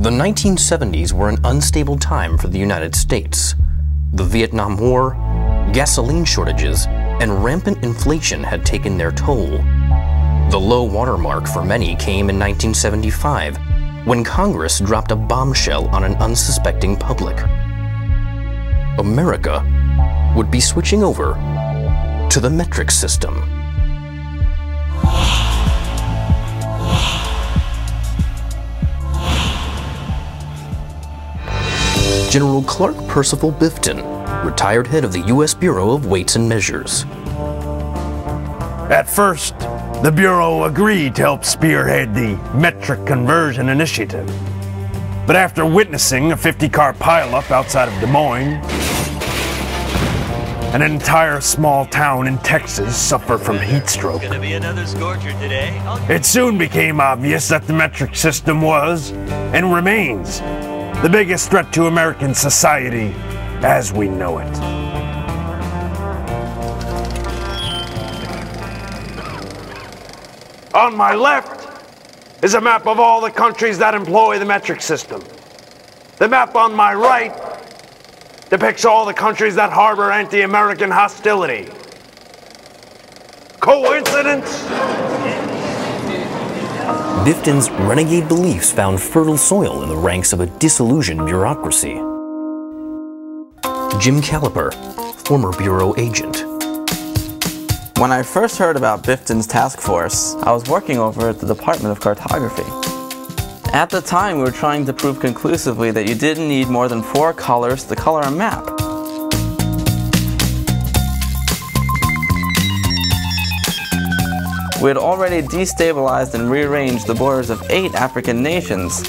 The 1970s were an unstable time for the United States. The Vietnam War, gasoline shortages, and rampant inflation had taken their toll. The low watermark for many came in 1975, when Congress dropped a bombshell on an unsuspecting public. America would be switching over to the metric system. General Clark Percival Bifton, retired head of the U.S. Bureau of Weights and Measures. At first, the Bureau agreed to help spearhead the metric conversion initiative. But after witnessing a 50-car pileup outside of Des Moines, an entire small town in Texas suffer from heat stroke, Gonna be another scorcher today. it soon became obvious that the metric system was, and remains, the biggest threat to American society as we know it. On my left is a map of all the countries that employ the metric system. The map on my right depicts all the countries that harbor anti-American hostility. Coincidence? Bifton's renegade beliefs found fertile soil in the ranks of a disillusioned bureaucracy. Jim Caliper, former Bureau agent. When I first heard about Bifton's task force, I was working over at the Department of Cartography. At the time, we were trying to prove conclusively that you didn't need more than 4 colors to color a map. We had already destabilized and rearranged the borders of 8 African nations,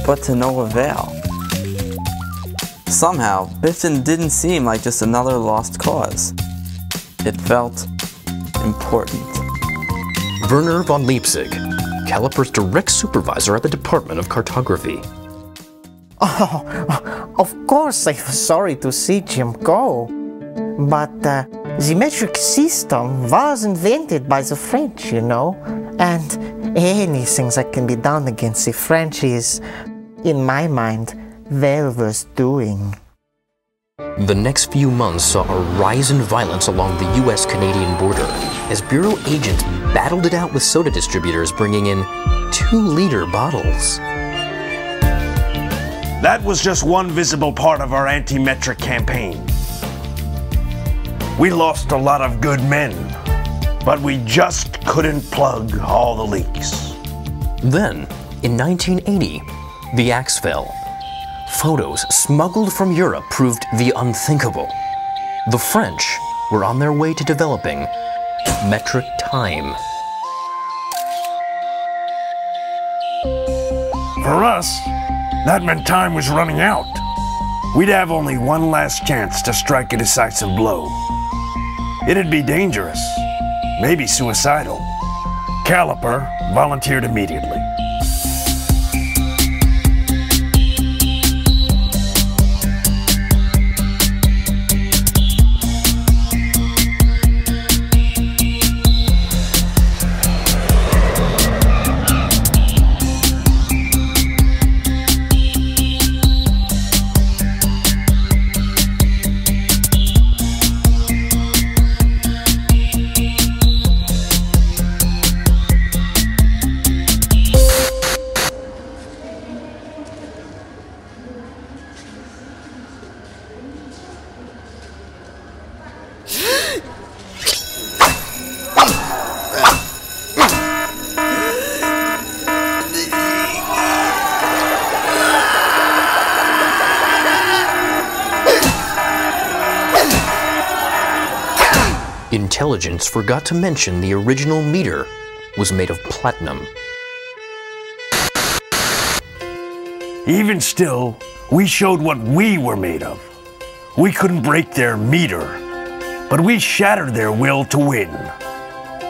but to no avail. Somehow, Bifton didn't seem like just another lost cause. It felt important. Werner von Leipzig, Caliper's direct supervisor at the Department of Cartography. Oh, of course I was sorry to see Jim go. But the metric system was invented by the French, you know. And anything that can be done against the French is, in my mind, well worth doing. The next few months saw a rise in violence along the U.S.-Canadian border as Bureau agents battled it out with soda distributors bringing in 2-liter bottles. That was just one visible part of our anti-metric campaign. We lost a lot of good men, but we just couldn't plug all the leaks. Then, in 1980, the axe fell. Photos smuggled from Europe proved the unthinkable. The French were on their way to developing metric time. For us, that meant time was running out. We'd have only one last chance to strike a decisive blow. It'd be dangerous, maybe suicidal. Caliper volunteered immediately. Intelligence forgot to mention the original meter was made of platinum. Even still, we showed what we were made of. We couldn't break their meter, but we shattered their will to win.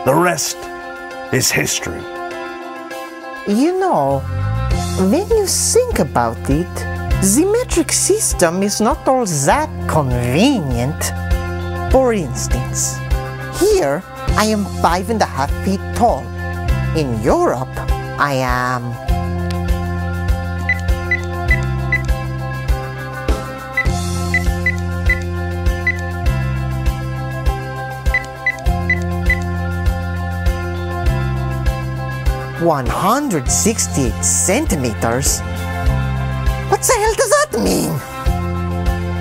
The rest is history. You know, when you think about it, the metric system is not all that convenient. For instance, here I am 5.5 feet tall. In Europe, I am 168 centimeters? What the hell does that mean?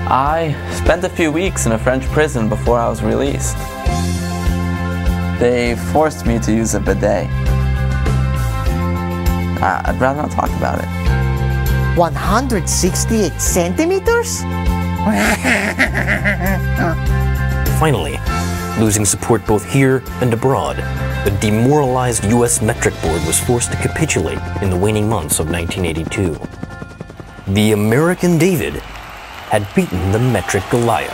I spent a few weeks in a French prison before I was released. They forced me to use a bidet. I'd rather not talk about it. 168 centimeters? Finally, losing support both here and abroad, the demoralized U.S. metric board was forced to capitulate in the waning months of 1982. The American David had beaten the metric Goliath.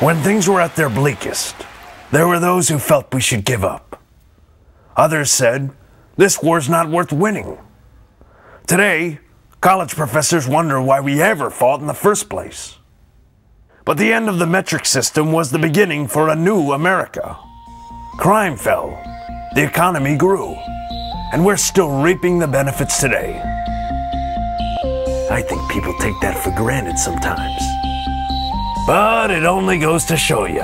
When things were at their bleakest, there were those who felt we should give up. Others said, this war's not worth winning. Today, college professors wonder why we ever fought in the first place. But the end of the metric system was the beginning for a new America. Crime fell, the economy grew, and we're still reaping the benefits today. I think people take that for granted sometimes. But it only goes to show you,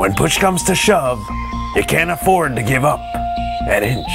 when push comes to shove, you can't afford to give up an inch.